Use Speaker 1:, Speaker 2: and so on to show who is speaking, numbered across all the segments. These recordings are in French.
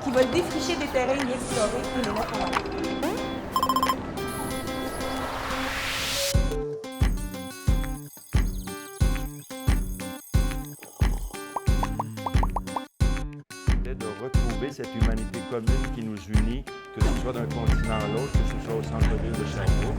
Speaker 1: qui veulent défricher des terrains inexplorés et les mettre en valeur.
Speaker 2: De retrouver cette humanité commune qui nous unit, que ce soit d'un continent à l'autre, que ce soit au centre-ville de Sherbrooke.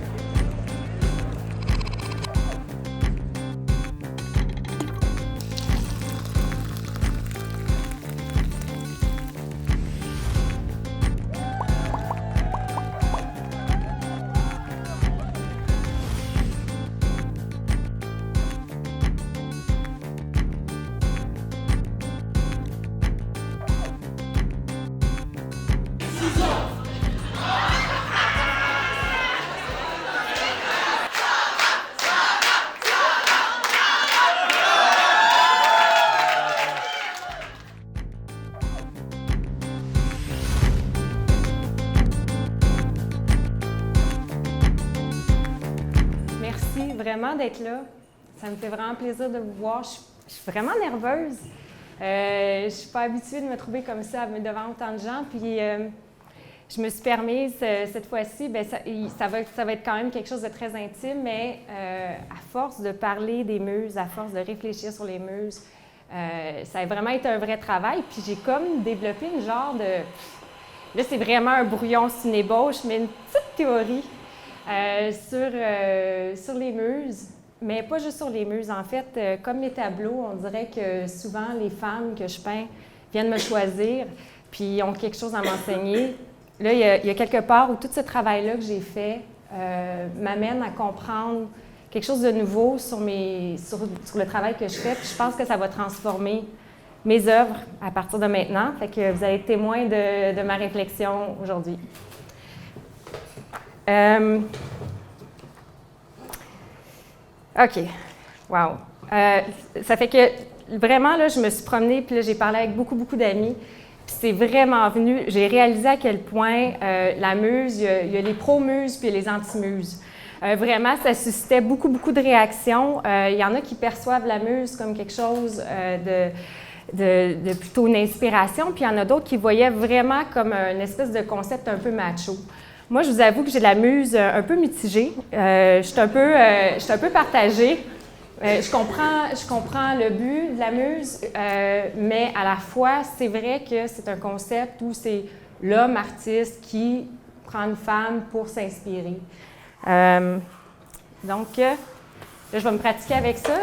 Speaker 3: Merci vraiment d'être là. Ça me fait vraiment plaisir de vous voir. Je suis vraiment nerveuse. Je ne suis pas habituée de me trouver comme ça devant autant de gens. Puis, je me suis permise cette fois-ci, ça va être quand même quelque chose de très intime, mais à force de parler des muses, à force de réfléchir sur les muses, ça a vraiment été un vrai travail. Puis j'ai comme développé une genre de... Là, c'est vraiment un brouillon, c'est une ébauche, mais une petite théorie sur les muses. Mais pas juste sur les muses. En fait, comme mes tableaux, on dirait que souvent les femmes que je peins viennent me choisir, puis ont quelque chose à m'enseigner. Là, il y a quelque part où tout ce travail-là que j'ai fait m'amène à comprendre quelque chose de nouveau sur le travail que je fais. Puis je pense que ça va transformer mes œuvres à partir de maintenant. Fait que vous allez être témoin de ma réflexion aujourd'hui. OK. Wow. Ça fait que vraiment, là, je me suis promenée, puis là, j'ai parlé avec beaucoup d'amis. Puis c'est vraiment venu, j'ai réalisé à quel point la muse, il y a les pro-muses puis les anti-muses. Vraiment, ça suscitait beaucoup de réactions. Il y en a qui perçoivent la muse comme quelque chose de plutôt une inspiration, puis il y en a d'autres qui voyaient vraiment comme une espèce de concept un peu macho. Moi, je vous avoue que j'ai la muse un peu mitigée. Je suis un peu partagée. Je comprends le but de la muse, mais à la fois, c'est vrai que c'est un concept où c'est l'homme artiste qui prend une femme pour s'inspirer. Donc, là, je vais me pratiquer avec ça.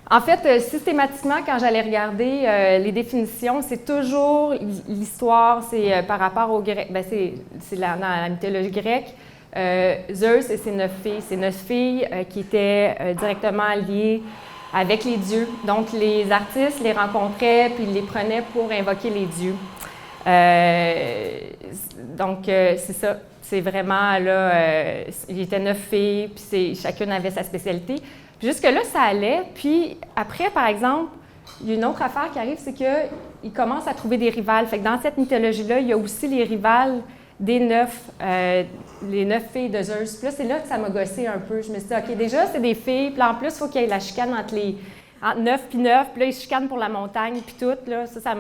Speaker 3: En fait, systématiquement, quand j'allais regarder les définitions, c'est toujours l'histoire, c'est par rapport au grec, c'est dans la mythologie grecque. Zeus et ses 9 filles. Ces 9 filles qui étaient directement liées avec les dieux. Donc, les artistes les rencontraient puis ils les prenaient pour invoquer les dieux. Donc, c'est ça. C'est vraiment, là, il y était 9 filles, puis chacune avait sa spécialité. Puis jusque-là, ça allait. Puis après, par exemple, il y a une autre affaire qui arrive, c'est qu'ils commencent à trouver des rivales. Fait que dans cette mythologie-là, il y a aussi les rivales des 9, les 9 filles de Zeus. Puis là, c'est là que ça m'a gossé un peu. Je me suis dit, OK, déjà, c'est des filles, puis en plus, il faut qu'il y ait la chicane entre 9 puis 9, puis là, ils chicanent pour la montagne, puis tout, là, ça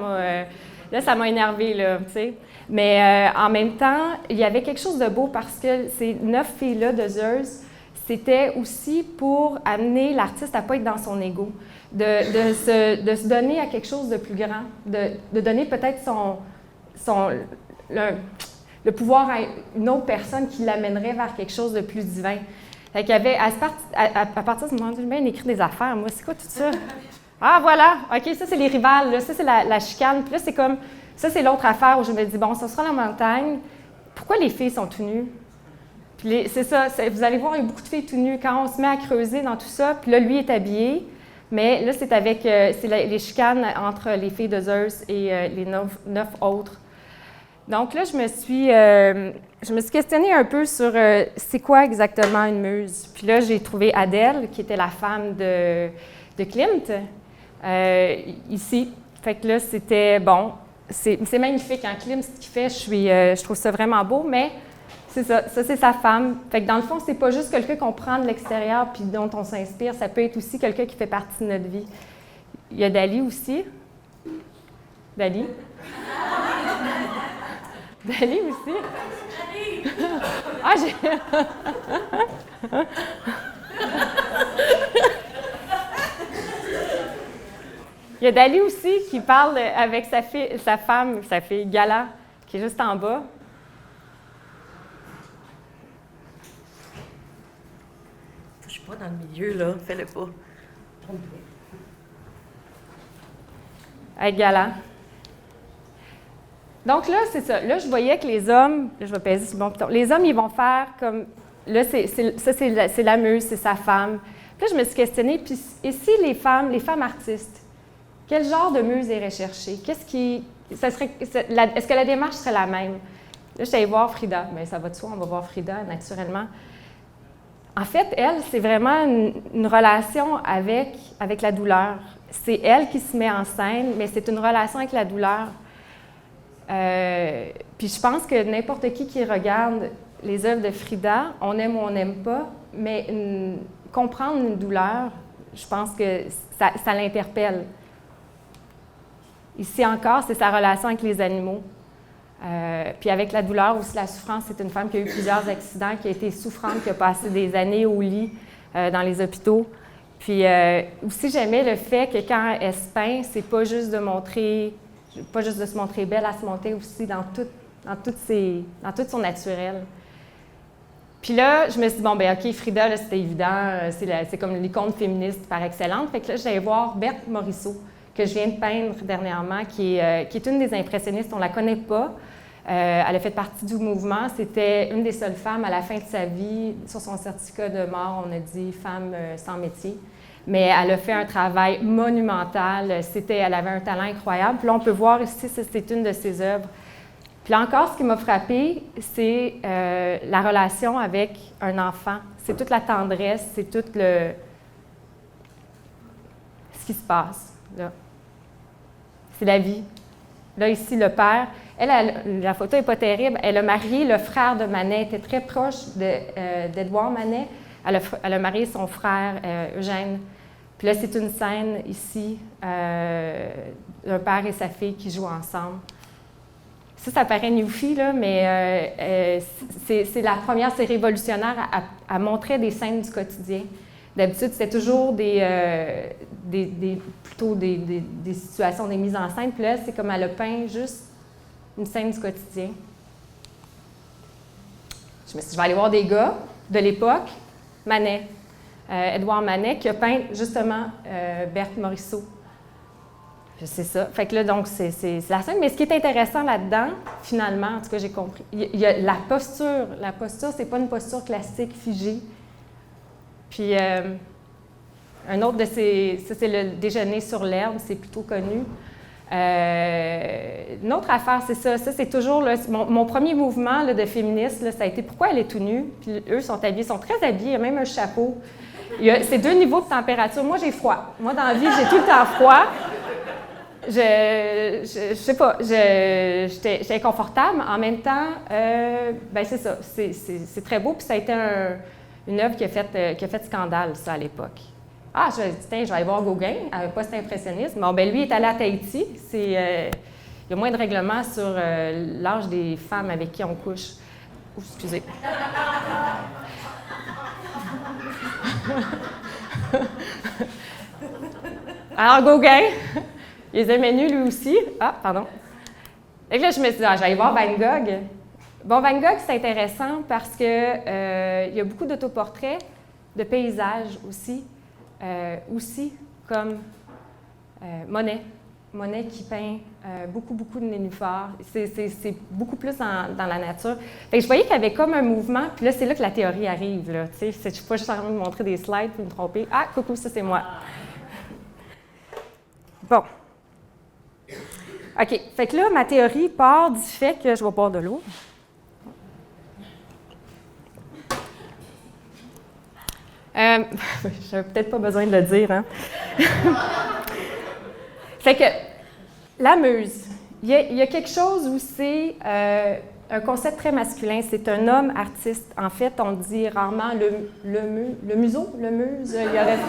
Speaker 3: m'a énervée, là, tu sais. Mais en même temps, il y avait quelque chose de beau parce que ces 9 filles-là de Zeus, c'était aussi pour amener l'artiste à ne pas être dans son ego, de se donner à quelque chose de plus grand, de donner peut-être le pouvoir à une autre personne qui l'amènerait vers quelque chose de plus divin. Fait qu'il y avait, à partir de ce moment-là, j'ai bien écrit des affaires. Moi, c'est quoi tout ça? Ah, voilà! OK, ça, c'est les rivales. Là. Ça, c'est la chicane. Puis là, c'est comme, ça, c'est l'autre affaire où je me dis, bon, ça sera la montagne. Pourquoi les filles sont tout nues? Puis c'est ça, vous allez voir, il y a beaucoup de filles tout nues. Quand on se met à creuser dans tout ça, puis là, lui est habillé. Mais là, c'est avec les chicanes entre les filles de Zeus et les 9 autres. Donc là, je me suis questionnée un peu sur c'est quoi exactement une muse. Puis là, j'ai trouvé Adèle, qui était la femme de Klimt, ici. Fait que là, c'était bon. C'est magnifique. En Klimt, ce qu'il fait, je trouve ça vraiment beau, mais c'est ça. Ça, c'est sa femme. Fait que dans le fond, c'est pas juste quelqu'un qu'on prend de l'extérieur puis dont on s'inspire. Ça peut être aussi quelqu'un qui fait partie de notre vie. Il y a Dali aussi. Dali. Dali aussi. Ah, j'ai... Il y a Dali aussi qui parle avec sa fille Gala, qui est juste en bas.
Speaker 4: Je suis pas dans le milieu, là. Fais-le pas.
Speaker 3: Avec Gala. Donc là, c'est ça. Là, je voyais que les hommes, là, je vais peser sur mon piton. Les hommes, ils vont faire comme, là, c'est la muse, c'est sa femme. Puis là, je me suis questionnée, puis et si les femmes artistes, quel genre de muse est recherché? Est-ce que la démarche serait la même? Là, je suis allée voir Frida. Bien, ça va de soi, on va voir Frida, naturellement. En fait, elle, c'est vraiment une relation avec la douleur. C'est elle qui se met en scène, mais c'est une relation avec la douleur. Puis je pense que n'importe qui regarde les œuvres de Frida, on aime ou on n'aime pas, mais comprendre une douleur, je pense que ça l'interpelle. Ici encore, c'est sa relation avec les animaux. Puis avec la douleur aussi, la souffrance, c'est une femme qui a eu plusieurs accidents, qui a été souffrante, qui a passé des années au lit dans les hôpitaux. Puis aussi, j'aimais le fait que quand elle se peint, c'est pas juste de se montrer belle, elle se montrer aussi dans tout son naturel. Puis là, je me suis dit, bon, ben OK, Frida, là, c'était évident, c'est comme l'icône féministe par excellence. Fait que là, j'allais voir Berthe Morisot, que je viens de peindre dernièrement, qui est une des impressionnistes. On ne la connaît pas. Elle a fait partie du mouvement. C'était une des seules femmes à la fin de sa vie. Sur son certificat de mort, on a dit « femme sans métier ». Mais elle a fait un travail monumental. Elle avait un talent incroyable. Puis là, on peut voir ici, c'est une de ses œuvres. Puis là encore, ce qui m'a frappée, c'est la relation avec un enfant. C'est toute la tendresse, c'est tout ce qui se passe, là. C'est la vie. Là, ici, le père, la photo n'est pas terrible, elle a marié le frère de Manet, elle était très proche d'Édouard Manet. Elle a marié son frère, Eugène. Puis là, c'est une scène ici, d'un père et sa fille qui jouent ensemble. Ça paraît newfie, là, mais c'est la première, c'est révolutionnaire, à montrer des scènes du quotidien. D'habitude, c'était toujours plutôt des situations, des mises en scène. Puis là, c'est comme elle a peint juste une scène du quotidien. Je me suis dit, je vais aller voir des gars de l'époque, Manet, Édouard Manet, qui a peint justement Berthe Morisot. C'est ça. Fait que là, donc, c'est la scène. Mais ce qui est intéressant là-dedans, finalement, en tout cas, j'ai compris, il y a la posture. La posture, c'est pas une posture classique, figée. Puis, un autre de ces... Ça, c'est le déjeuner sur l'herbe, c'est plutôt connu. Une autre affaire, c'est ça. Ça, c'est toujours... Là, mon premier mouvement là, de féministe, là, ça a été « Pourquoi elle est tout nue? » Puis eux sont habillés, sont très habillés, il y a même un chapeau. C'est 2 niveaux de température. Moi, j'ai froid. Moi, dans la vie, j'ai tout le temps froid. Je sais pas, j'étais inconfortable. En même temps, ben c'est ça, c'est très beau. Puis ça a été une œuvre qui a fait scandale, ça, à l'époque. Ah, je me dis, tiens, je vais aller voir Gauguin, post-impressionniste. Bon, ben lui est allé à Tahiti. Il y a moins de règlements sur l'âge des femmes avec qui on couche. Ouh, excusez. Alors, Gauguin, il les aimait nus, lui aussi. Ah, pardon. Et là, je me suis dit, j'allais voir Van Gogh. Bon, Van Gogh, c'est intéressant parce que il y a beaucoup d'autoportraits, de paysages aussi. Aussi comme Monet. Monet qui peint beaucoup de nénuphars. C'est beaucoup plus dans la nature. Fait que je voyais qu'il y avait comme un mouvement, puis là, c'est là que la théorie arrive. Là, je ne suis pas juste en train de montrer des slides puis me tromper. Ah, coucou, ça, c'est moi. Bon. OK. Fait que là, ma théorie part du fait que je vais boire de l'eau. J'avais peut-être pas besoin de le dire, hein? Fait que la muse, il y a quelque chose où c'est un concept très masculin. C'est un homme artiste. En fait, on dit rarement le museau, le muse. Il y aurait,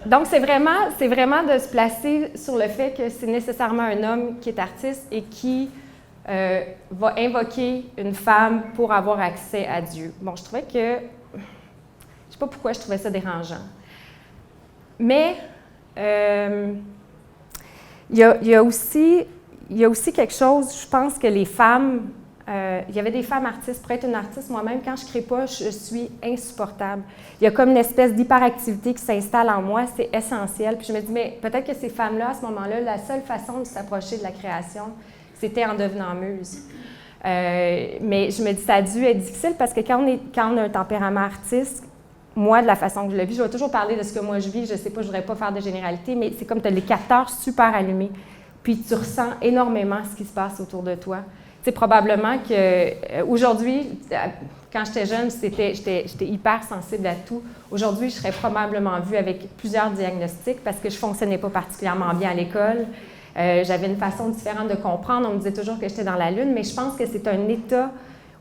Speaker 3: Donc, c'est vraiment de se placer sur le fait que c'est nécessairement un homme qui est artiste et qui va invoquer une femme pour avoir accès à Dieu. Bon, je trouvais que... Je ne sais pas pourquoi je trouvais ça dérangeant. Mais il y a aussi quelque chose, je pense que les femmes... il y avait des femmes artistes. Pour être une artiste, moi-même, quand je ne crée pas, je suis insupportable. Il y a comme une espèce d'hyperactivité qui s'installe en moi, c'est essentiel. Puis je me dis, mais peut-être que ces femmes-là, à ce moment-là, la seule façon de s'approcher de la création, c'était en devenant muse. Mais je me dis, ça a dû être difficile parce que quand on a un tempérament artiste, moi, de la façon que je le vis, je vais toujours parler de ce que moi je vis, je ne sais pas, je ne voudrais pas faire de généralité, mais c'est comme tu as les capteurs super allumés, puis tu ressens énormément ce qui se passe autour de toi. Tu sais, probablement qu'aujourd'hui, quand j'étais jeune, j'étais hyper sensible à tout. Aujourd'hui, je serais probablement vue avec plusieurs diagnostics parce que je ne fonctionnais pas particulièrement bien à l'école. J'avais une façon différente de comprendre. On me disait toujours que j'étais dans la lune, mais je pense que c'est un état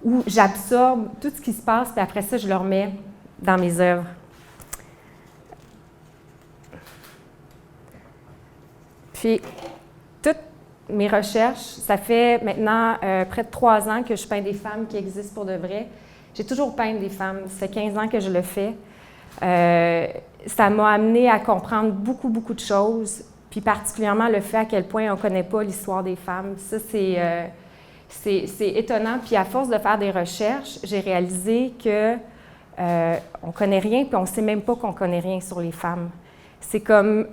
Speaker 3: où j'absorbe tout ce qui se passe, puis après ça, je le remets dans mes œuvres. Puis, toutes mes recherches, ça fait maintenant près de 3 ans que je peins des femmes qui existent pour de vrai. J'ai toujours peint des femmes. Ça fait 15 ans que je le fais. Ça m'a amené à comprendre beaucoup, beaucoup de choses, puis particulièrement le fait à quel point on ne connaît pas l'histoire des femmes. Ça, c'est étonnant. Puis à force de faire des recherches, j'ai réalisé que on ne connaît rien, puis on ne sait même pas qu'on ne connaît rien sur les femmes. C'est comme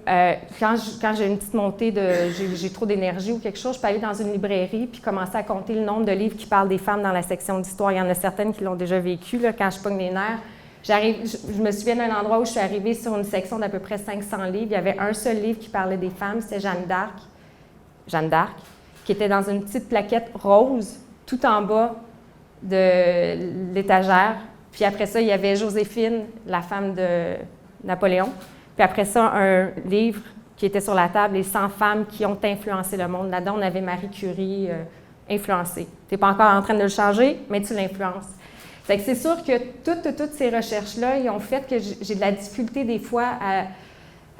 Speaker 3: quand j'ai une petite montée j'ai trop d'énergie ou quelque chose, je peux aller dans une librairie puis commencer à compter le nombre de livres qui parlent des femmes dans la section d'histoire. Il y en a certaines qui l'ont déjà vécu, là, quand je pogne les nerfs. Je me souviens d'un endroit où je suis arrivée sur une section d'à peu près 500 livres. Il y avait un seul livre qui parlait des femmes, c'était Jeanne d'Arc, qui était dans une petite plaquette rose, tout en bas de l'étagère. Puis après ça, il y avait Joséphine, la femme de Napoléon. Puis après ça, un livre qui était sur la table, les 100 femmes qui ont influencé le monde. Là-dedans, on avait Marie Curie influencée. Tu n'es pas encore en train de le changer, mais tu l'influences. Fait que c'est sûr que toutes ces recherches-là, ils ont fait que j'ai de la difficulté des fois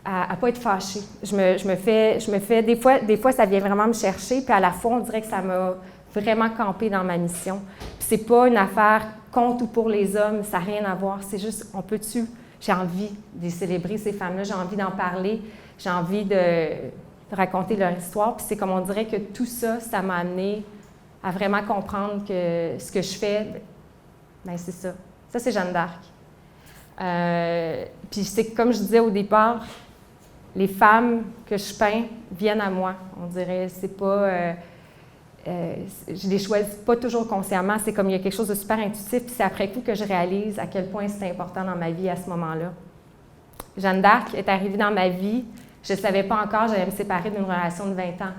Speaker 3: à pas être fâchée. Je me fais des fois, ça vient vraiment me chercher, puis à la fois, on dirait que ça m'a vraiment campé dans ma mission. Puis c'est pas une affaire contre ou pour les hommes, ça n'a rien à voir. C'est juste, j'ai envie de célébrer ces femmes-là, j'ai envie d'en parler, j'ai envie de raconter leur histoire. Puis c'est comme on dirait que tout ça, ça m'a amené à vraiment comprendre que ce que je fais, bien c'est ça. Ça, c'est Jeanne d'Arc. Puis c'est comme je disais au départ, les femmes que je peins viennent à moi. On dirait, c'est pas... je les choisis pas toujours consciemment, c'est comme il y a quelque chose de super intuitif, puis c'est après coup que je réalise à quel point c'est important dans ma vie à ce moment-là. Jeanne d'Arc est arrivée dans ma vie, je ne savais pas encore, j'allais me séparer d'une relation de 20 ans.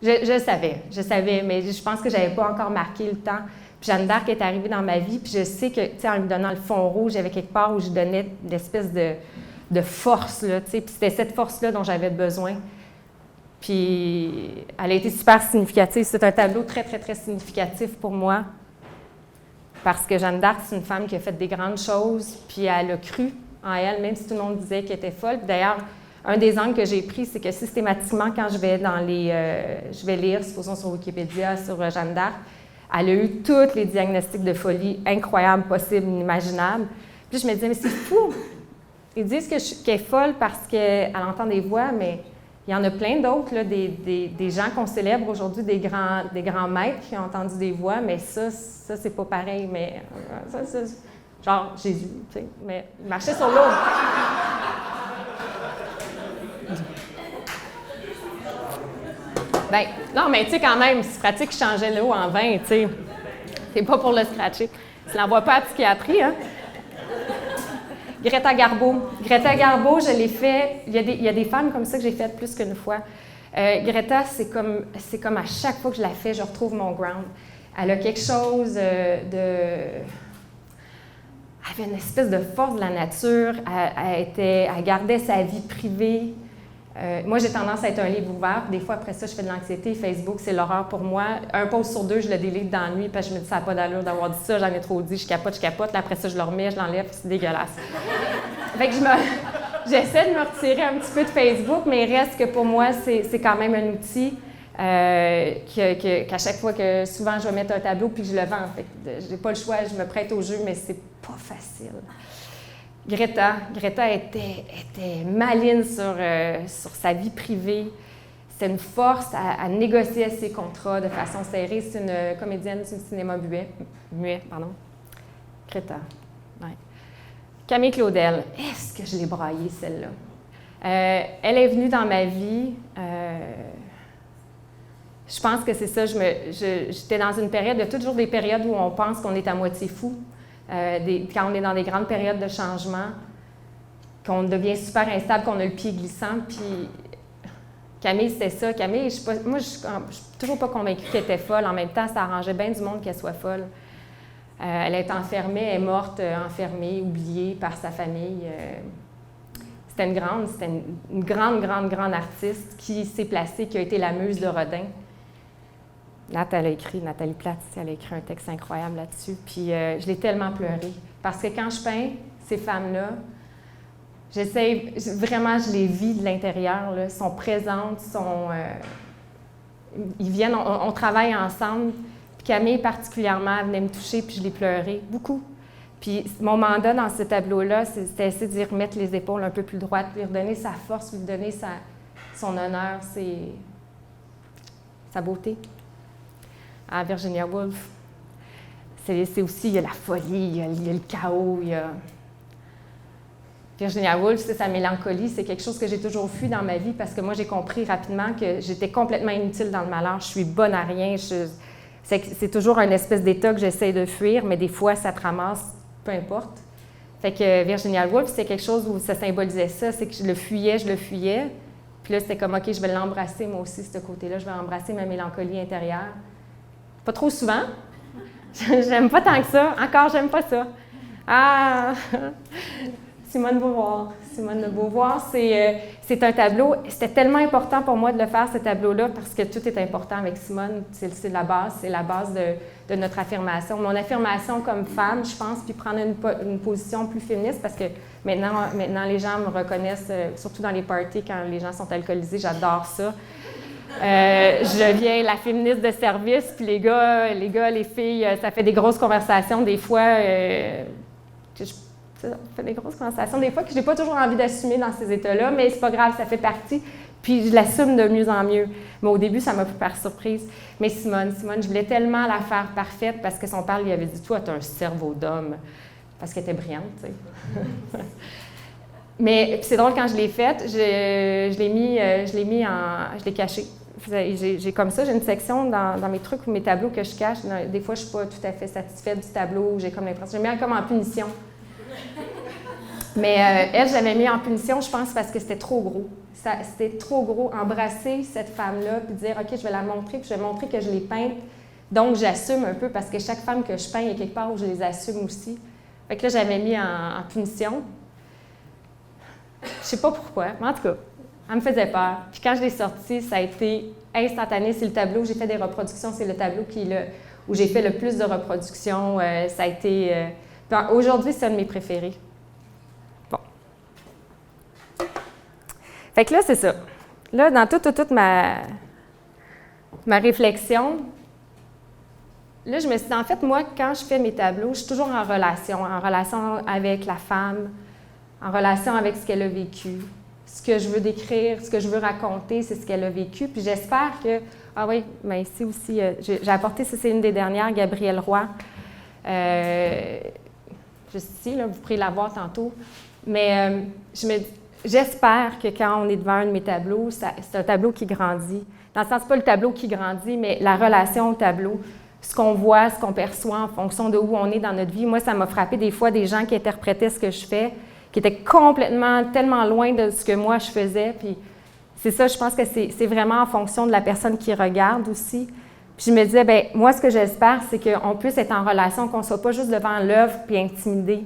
Speaker 3: Je savais, mais je pense que je n'avais pas encore marqué le temps. Puis Jeanne d'Arc est arrivée dans ma vie, puis je sais que, tu sais, en me donnant le fond rouge, il y avait quelque part où je donnais une espèce de force, là, tu sais, puis c'était cette force-là dont j'avais besoin. Puis elle a été super significative. C'est un tableau très, très, très significatif pour moi parce que Jeanne d'Arc, c'est une femme qui a fait des grandes choses, puis elle a cru en elle, même si tout le monde disait qu'elle était folle. Puis d'ailleurs, un des angles que j'ai pris, c'est que systématiquement, quand je vais je vais lire, supposons sur Wikipédia, sur Jeanne d'Arc, elle a eu tous les diagnostics de folie incroyables, possibles, inimaginables. Puis je me disais, mais c'est fou! Ils disent qu'elle est folle parce qu'elle entend des voix, mais il y en a plein d'autres, là, des gens qu'on célèbre aujourd'hui, des grands maîtres qui ont entendu des voix, mais ça c'est pas pareil. Mais ça, c'est genre Jésus, tu sais, mais il marchait sur l'eau. Ben, non, mais tu sais, quand même, c'est pratique qu'il changeait l'eau en vin, tu sais. C'est pas pour le scratcher. Tu l'envoies pas à la psychiatrie, hein? Greta Garbo, je l'ai fait. Il y a des femmes comme ça que j'ai faites plus qu'une fois. Greta, c'est comme à chaque fois que je la fais, je retrouve mon ground. Elle a quelque chose Elle avait une espèce de force de la nature. Elle gardait sa vie privée. Moi, j'ai tendance à être un livre ouvert. Des fois, après ça, je fais de l'anxiété. Facebook, c'est l'horreur pour moi. Un post sur 2, je le délite dans la nuit parce que je me dis, ça n'a pas d'allure d'avoir dit ça, j'en ai trop dit, je capote. Là, après ça, je le remets, je l'enlève, c'est dégueulasse. Fait que j'essaie de me retirer un petit peu de Facebook, mais il reste que pour moi, c'est quand même un outil qu'à chaque fois que souvent je vais mettre un tableau puis je le vends. Je n'ai pas le choix, je me prête au jeu, mais c'est pas facile. Greta était maligne sur sa vie privée. C'est une force à négocier ses contrats de façon serrée. C'est une comédienne du cinéma muet. Greta. Ouais. Camille Claudel. Est-ce que je l'ai braillée, celle-là? Elle est venue dans ma vie. Je pense que c'est ça. J'étais dans une période, il y a toujours des périodes où on pense qu'on est à moitié fou. Quand on est dans des grandes périodes de changement, qu'on devient super instable, qu'on a le pied glissant. Puis Camille, c'était ça. Camille, moi, je suis toujours pas convaincue qu'elle était folle. En même temps, ça arrangeait bien du monde qu'elle soit folle. Elle est enfermée, elle est morte, enfermée, oubliée par sa famille. C'était une grande artiste qui s'est placée, qui a été la muse de Rodin. Nathalie Platz, elle a écrit un texte incroyable là-dessus. Puis je l'ai tellement pleuré. Parce que quand je peins ces femmes-là, vraiment, je les vis de l'intérieur. Là, sont présentes, ils viennent, on travaille ensemble. Puis Camille, particulièrement, elle venait me toucher, puis je l'ai pleuré, beaucoup. Puis mon mandat dans ce tableau-là, c'était essayer d'y remettre les épaules un peu plus droites, lui redonner sa force, lui donner son honneur, sa beauté. À Virginia Woolf, c'est aussi, il y a la folie, il y a le chaos, il y a... Virginia Woolf, c'est sa mélancolie, c'est quelque chose que j'ai toujours fui dans ma vie parce que moi, j'ai compris rapidement que j'étais complètement inutile dans le malheur, je suis bonne à rien, c'est toujours un espèce d'état que j'essaie de fuir, mais des fois, ça te ramasse, peu importe. Fait que Virginia Woolf, c'est quelque chose où ça symbolisait ça, c'est que je le fuyais. Puis là, c'était comme, OK, je vais l'embrasser, moi aussi, ce côté-là, je vais embrasser ma mélancolie intérieure. Pas trop souvent. J'aime pas tant que ça. Encore, j'aime pas ça. Ah! Simone de Beauvoir, c'est un tableau. C'était tellement important pour moi de le faire, ce tableau-là, parce que tout est important avec Simone. C'est la base de notre affirmation. Mon affirmation comme femme, je pense, puis prendre une position plus féministe, parce que maintenant les gens me reconnaissent, surtout dans les parties, quand les gens sont alcoolisés, j'adore ça. Je deviens la féministe de service, puis les gars, les filles, ça fait des grosses conversations, des fois, ça fait des grosses conversations, des fois que je n'ai pas toujours envie d'assumer dans ces états-là, mais c'est pas grave, ça fait partie, puis je l'assume de mieux en mieux. Mais au début, ça m'a pris par surprise. Mais Simone, je voulais tellement la faire parfaite parce que son père lui avait dit « Toi, tu as un cerveau d'homme », parce qu'elle était brillante, tu sais. Mais c'est drôle, quand je l'ai faite, je l'ai caché. J'ai comme ça, j'ai une section dans mes trucs ou mes tableaux que je cache. Des fois, je ne suis pas tout à fait satisfaite du tableau. J'ai comme l'impression, j'ai mis comme en punition. Mais elle, j'avais mis en punition, je pense, parce que c'était trop gros. C'était trop gros. Embrasser cette femme-là, puis dire, OK, je vais la montrer, puis je vais montrer que je l'ai peinte. Donc, j'assume un peu, parce que chaque femme que je peins, il y a quelque part où je les assume aussi. Fait que là, j'avais mis en punition. Je sais pas pourquoi, mais en tout cas, elle me faisait peur. Puis quand je l'ai sorti, ça a été instantané. C'est le tableau, j'ai fait des reproductions, c'est le tableau où j'ai fait le plus de reproductions. Ça a été... aujourd'hui, c'est un de mes préférés. Bon. Fait que là, c'est ça. Là, dans toute ma réflexion, là, je me suis dit, en fait, moi, quand je fais mes tableaux, je suis toujours en relation avec la femme, en relation avec ce qu'elle a vécu. Ce que je veux décrire, ce que je veux raconter, c'est ce qu'elle a vécu. Puis j'espère que... Ah oui, mais ici aussi, j'ai apporté, ça c'est une des dernières, Gabrielle Roy. Juste ici, là, vous pourrez la voir tantôt. Mais j'espère que quand on est devant un de mes tableaux, c'est un tableau qui grandit. Dans le sens, pas le tableau qui grandit, mais la relation au tableau. Ce qu'on voit, ce qu'on perçoit en fonction de où on est dans notre vie. Moi, ça m'a frappé des fois des gens qui interprétaient ce que je fais, qui étaient tellement loin de ce que moi je faisais. Puis c'est ça, je pense que c'est vraiment en fonction de la personne qui regarde aussi. Puis je me disais, bien, moi, ce que j'espère, c'est qu'on puisse être en relation, qu'on ne soit pas juste devant l'œuvre puis intimidé.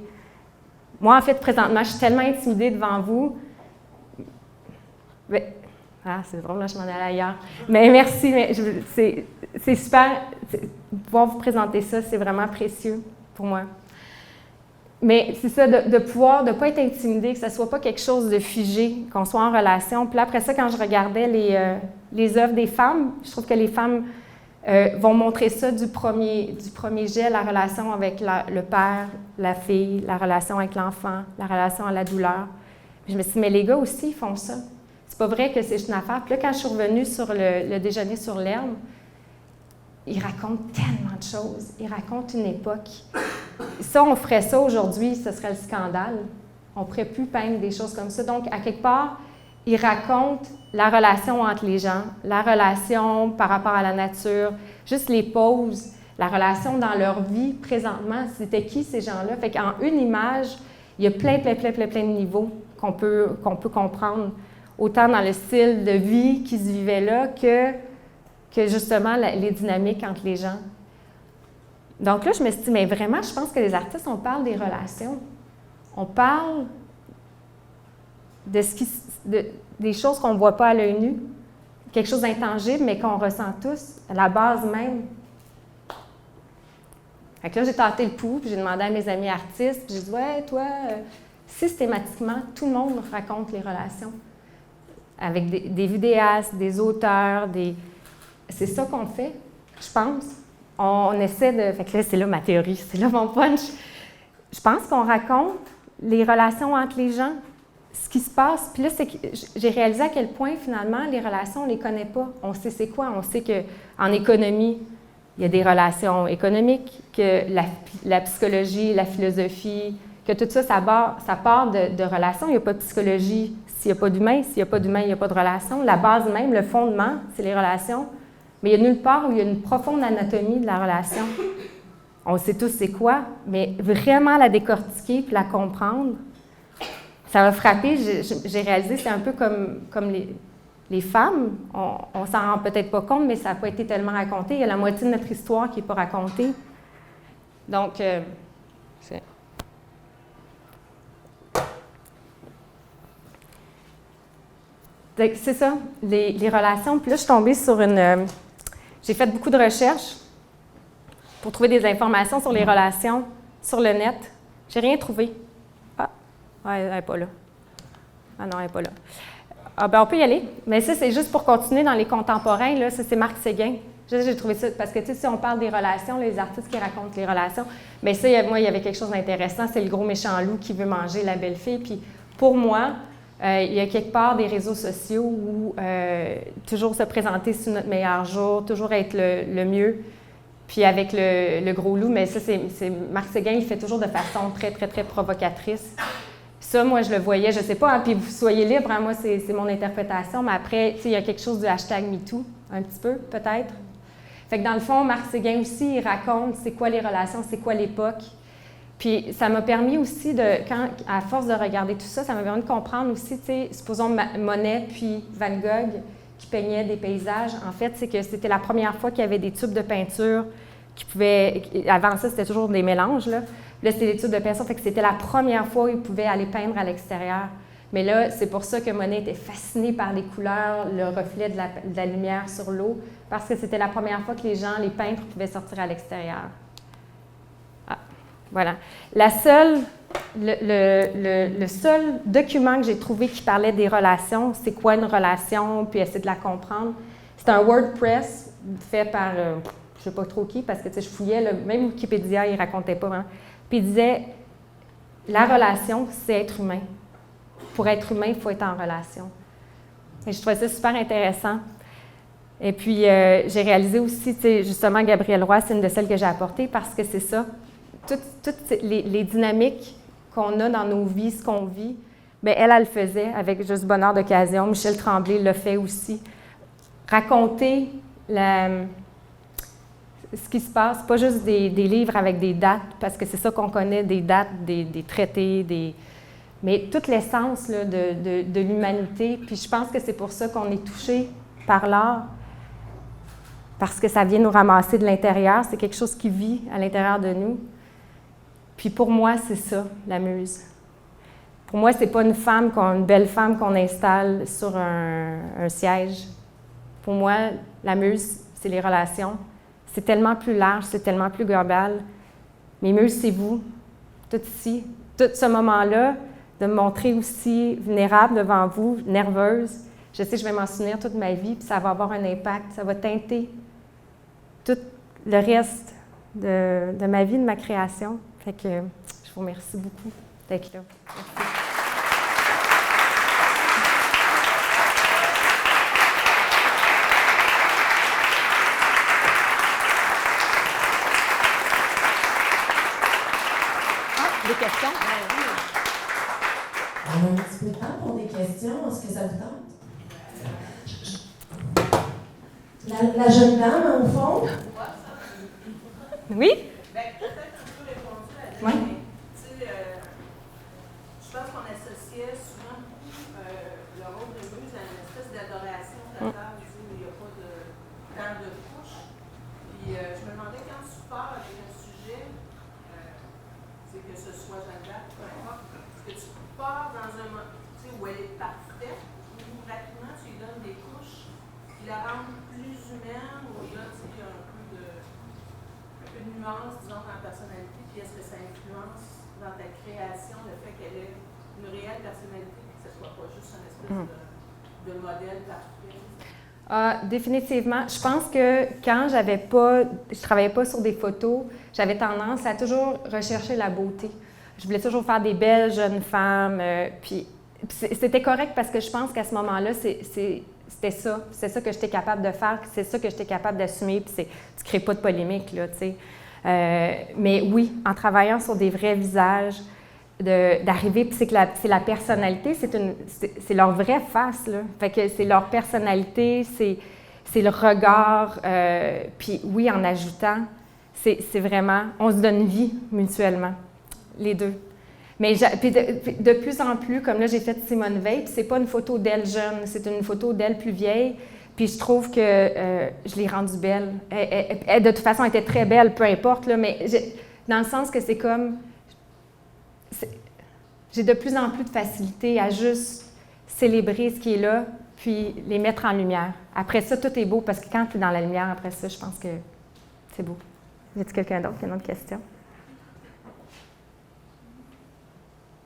Speaker 3: Moi, en fait, présentement, je suis tellement intimidée devant vous. Mais, c'est drôle, là, je m'en allais ailleurs. Mais merci, mais c'est super. Pouvoir vous présenter ça, c'est vraiment précieux pour moi. Mais c'est ça, de pouvoir, de ne pas être intimidé, que ce ne soit pas quelque chose de figé, qu'on soit en relation. Puis là, après ça, quand je regardais les œuvres des femmes, je trouve que les femmes vont montrer ça du premier jet, la relation avec le père, la fille, la relation avec l'enfant, la relation à la douleur. Puis je me suis dit, mais les gars aussi, ils font ça. C'est pas vrai que c'est juste une affaire. Puis là, quand je suis revenue sur le déjeuner sur l'herbe, ils racontent tellement de choses. Ils racontent une époque. Ça, on ferait ça aujourd'hui, ce serait le scandale. On ne pourrait plus peindre des choses comme ça. Donc, à quelque part, ils racontent la relation entre les gens, la relation par rapport à la nature, juste les pauses, la relation dans leur vie présentement. C'était qui ces gens-là? Fait qu'en une image, il y a plein de niveaux qu'on peut comprendre, autant dans le style de vie qui se vivait là que justement les dynamiques entre les gens. Donc là, je me suis dit, mais vraiment, je pense que les artistes, on parle des relations. On parle des choses qu'on ne voit pas à l'œil nu, quelque chose d'intangible, mais qu'on ressent tous, à la base même. Fait que là, j'ai tâté le pouls, puis j'ai demandé à mes amis artistes, puis j'ai dit, ouais, toi, systématiquement, tout le monde raconte les relations. Avec des vidéastes, des auteurs, C'est ça qu'on fait, je pense. On essaie de... Fait que là, c'est là ma théorie, c'est là mon punch. Je pense qu'on raconte les relations entre les gens, ce qui se passe. Puis là, c'est que j'ai réalisé à quel point, finalement, les relations, on ne les connaît pas. On sait c'est quoi. On sait qu'en économie, il y a des relations économiques, que la psychologie, la philosophie, que tout ça, ça part de relations. Il n'y a pas de psychologie s'il n'y a pas d'humain. S'il n'y a pas d'humain, il n'y a pas de relation. La base même, le fondement, c'est les relations. Mais il y a nulle part où il y a une profonde anatomie de la relation. On sait tous c'est quoi, mais vraiment la décortiquer puis la comprendre, ça m'a frappée. J'ai réalisé, c'est un peu comme les femmes. On s'en rend peut-être pas compte, mais ça n'a pas été tellement raconté. Il y a la moitié de notre histoire qui n'est pas racontée. Donc, c'est ça, les relations. Puis là, je suis tombée sur j'ai fait beaucoup de recherches pour trouver des informations sur les relations sur le net. J'ai rien trouvé. Ah, elle n'est pas là. Ah non, elle n'est pas là. Ah, ben on peut y aller. Mais ça, c'est juste pour continuer dans les contemporains. Là, ça, c'est Marc Séguin. J'ai trouvé ça, parce que, tu sais, si on parle des relations, les artistes qui racontent les relations, bien ça, moi, il y avait quelque chose d'intéressant. C'est le gros méchant loup qui veut manger la belle fille. Puis pour moi, il y a quelque part des réseaux sociaux où toujours se présenter sur notre meilleur jour, toujours être le mieux, puis avec le gros loup. Mais ça, c'est Marc Séguin, il fait toujours de façon très, très, très provocatrice. Ça, moi, je le voyais, je ne sais pas, hein, puis vous soyez libre, hein, moi, c'est mon interprétation, mais après, tu sais, il y a quelque chose du hashtag MeToo, un petit peu, peut-être. Fait que dans le fond, Marc Séguin aussi, il raconte c'est quoi les relations, c'est quoi l'époque. Puis ça m'a permis aussi, à force de regarder tout ça, ça m'a permis de comprendre aussi, tu sais, supposons Monet puis Van Gogh qui peignaient des paysages. En fait, c'est que c'était la première fois qu'il y avait des tubes de peinture qui pouvaient... Avant ça, c'était toujours des mélanges, là. Là, c'était des tubes de peinture, fait que c'était la première fois où ils pouvaient aller peindre à l'extérieur. Mais là, c'est pour ça que Monet était fasciné par les couleurs, le reflet de la lumière sur l'eau, parce que c'était la première fois que les peintres pouvaient sortir à l'extérieur. Voilà. Le seul document que j'ai trouvé qui parlait des relations, c'est quoi une relation, puis essayer de la comprendre, c'est un WordPress fait par, je ne sais pas trop qui, parce que je fouillais, même Wikipédia, il ne racontait pas. Hein. Puis il disait, la relation, c'est être humain. Pour être humain, il faut être en relation. Et je trouvais ça super intéressant. Et puis, j'ai réalisé aussi, justement, Gabrielle Roy, c'est une de celles que j'ai apportées parce que c'est ça. Toutes les dynamiques qu'on a dans nos vies, ce qu'on vit, bien, elle le faisait avec juste bonheur d'occasion. Michel Tremblay l'a fait aussi. Raconter ce qui se passe, pas juste des livres avec des dates, parce que c'est ça qu'on connaît, des dates, des traités, mais toute l'essence là, de l'humanité. Puis je pense que c'est pour ça qu'on est touché par l'art, parce que ça vient nous ramasser de l'intérieur. C'est quelque chose qui vit à l'intérieur de nous. Puis pour moi, c'est ça, la muse. Pour moi, c'est pas une belle femme qu'on installe sur un siège. Pour moi, la muse, c'est les relations. C'est tellement plus large, c'est tellement plus global. Mes muses, c'est vous. tout ici, tout ce moment-là, de me montrer aussi vulnérable devant vous, nerveuse. Je sais que je vais m'en souvenir toute ma vie, puis ça va avoir un impact, ça va teinter tout le reste de ma vie, de ma création. Fait que je vous remercie beaucoup d'être là. Merci. Des questions?
Speaker 5: On a un petit peu de temps pour des questions. Est-ce que ça vous tente? La jeune dame, au fond.
Speaker 3: Oui?
Speaker 1: Peut-être un peu répondu à
Speaker 3: Oui.
Speaker 1: Je pense qu'on associait souvent le rôle de muse à une espèce d'adoration totale, où il n'y a pas de temps de couche. Puis je me demandais, quand tu pars avec un sujet, que ce soit Jeanne d'Arc, peu importe, est-ce que tu pars dans un moment où elle est parfaite, ou rapidement tu lui donnes des couches qui la rendent plus humaine, ou là il y a un peu de nuance, disons, dans la personnalité, puis est-ce que ça influence dans ta création le fait qu'elle ait une réelle personnalité, et que ce ne soit pas juste une espèce de modèle parfait?
Speaker 3: Définitivement. Je pense que quand je travaillais pas sur des photos, j'avais tendance à toujours rechercher la beauté. Je voulais toujours faire des belles jeunes femmes. Puis c'était correct parce que je pense qu'à ce moment-là, c'était ça que j'étais capable de faire, c'est ça que j'étais capable d'assumer. Puis tu ne crées pas de polémique, là, tu sais. Mais oui, en travaillant sur des vrais visages, d'arriver, puis c'est la personnalité, c'est leur vraie face, là. Fait que c'est leur personnalité, c'est le regard, puis oui, en ajoutant, c'est vraiment, on se donne vie mutuellement, les deux. Mais puis de plus en plus, comme là, j'ai fait Simone Veil, puis c'est pas une photo d'elle jeune, c'est une photo d'elle plus vieille, puis je trouve que je l'ai rendue belle. Elle, de toute façon, elle était très belle, peu importe, là, mais dans le sens que c'est comme... J'ai de plus en plus de facilité à juste célébrer ce qui est là, puis les mettre en lumière. Après ça, tout est beau, parce que quand tu es dans la lumière, après ça, je pense que c'est beau. Y a-t-il quelqu'un d'autre qui a une autre question?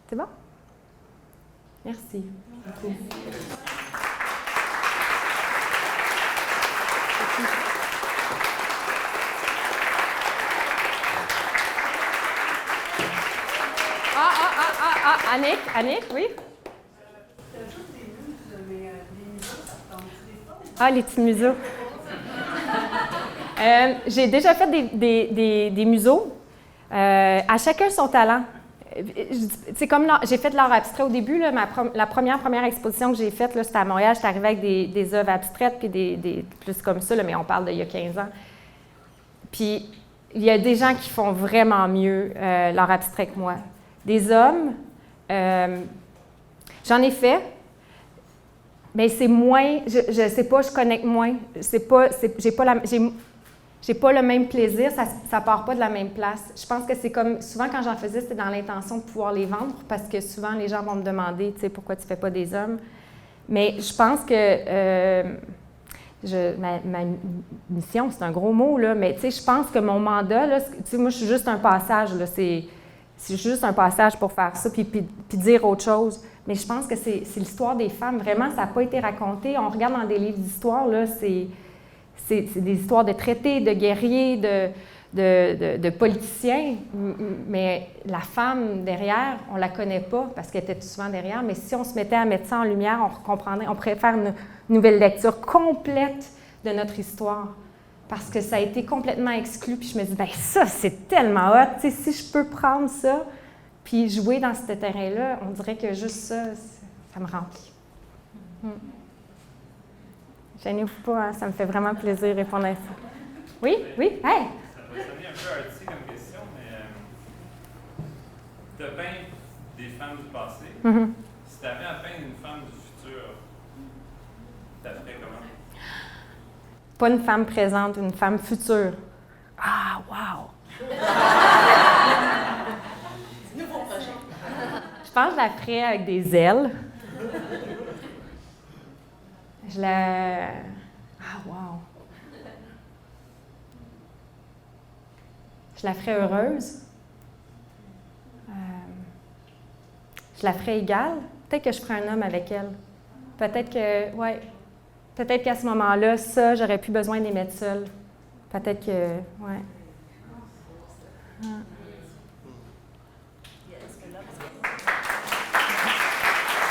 Speaker 3: C'est bon? Merci. Annick, oui? Ah, les petits museaux. J'ai déjà fait des museaux. À chacun son talent. C'est comme j'ai fait de l'art abstrait au début. Là, la première exposition que j'ai faite, c'était à Montréal. J'étais arrivée avec des œuvres abstraites, puis des plus comme ça, là, mais on parle d'il y a 15 ans. Puis il y a des gens qui font vraiment mieux l'art abstrait que moi. Des hommes, j'en ai fait, mais c'est moins, je sais pas, je connecte moins. J'ai pas le même plaisir, ça part pas de la même place. Je pense que c'est comme, souvent quand j'en faisais, c'était dans l'intention de pouvoir les vendre, parce que souvent les gens vont me demander, tu sais, pourquoi tu fais pas des hommes. Mais je pense que ma mission, c'est un gros mot, là, mais tu sais, je pense que mon mandat, là, tu sais, moi, je suis juste un passage, là, c'est juste un passage pour faire ça, puis dire autre chose. Mais je pense que c'est l'histoire des femmes. Vraiment, ça n'a pas été raconté. On regarde dans des livres d'histoire, là, c'est des histoires de traités, de guerriers, de politiciens. Mais la femme derrière, on ne la connaît pas parce qu'elle était souvent derrière. Mais si on se mettait à mettre ça en lumière, on pourrait faire une nouvelle lecture complète de notre histoire. Parce que ça a été complètement exclu. Puis je me dis, bien ça, c'est tellement hot. Tu sais, si je peux prendre ça, puis jouer dans ce terrain-là, on dirait que juste ça, ça me remplit. Gênez-vous pas, hein, ça me fait vraiment plaisir de répondre à ça. Oui? Oui? Hey!
Speaker 6: Ça peut sonner un peu arty comme question, mais tu as peint des femmes du passé. Si tu avais à peindre une femme du futur, tu ferais comment?
Speaker 3: Pas une femme présente, une femme future. Ah, wow!
Speaker 4: Nouveau projet.
Speaker 3: Je pense que je la ferais avec des ailes. Ah, wow! Je la ferais heureuse. la ferais égale. Peut-être que je ferais un homme avec elle. Peut-être que, ouais. Peut-être qu'à ce moment-là, ça, j'aurais plus besoin de les mettre seuls. Peut-être que, ouais.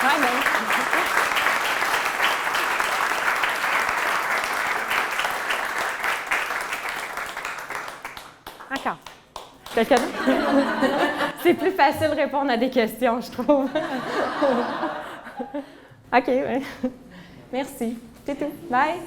Speaker 3: Ouais, ben. Encore. Quelqu'un d'autre? C'est plus facile de répondre à des questions, je trouve. OK, ouais. Merci. C'est tout. Bye.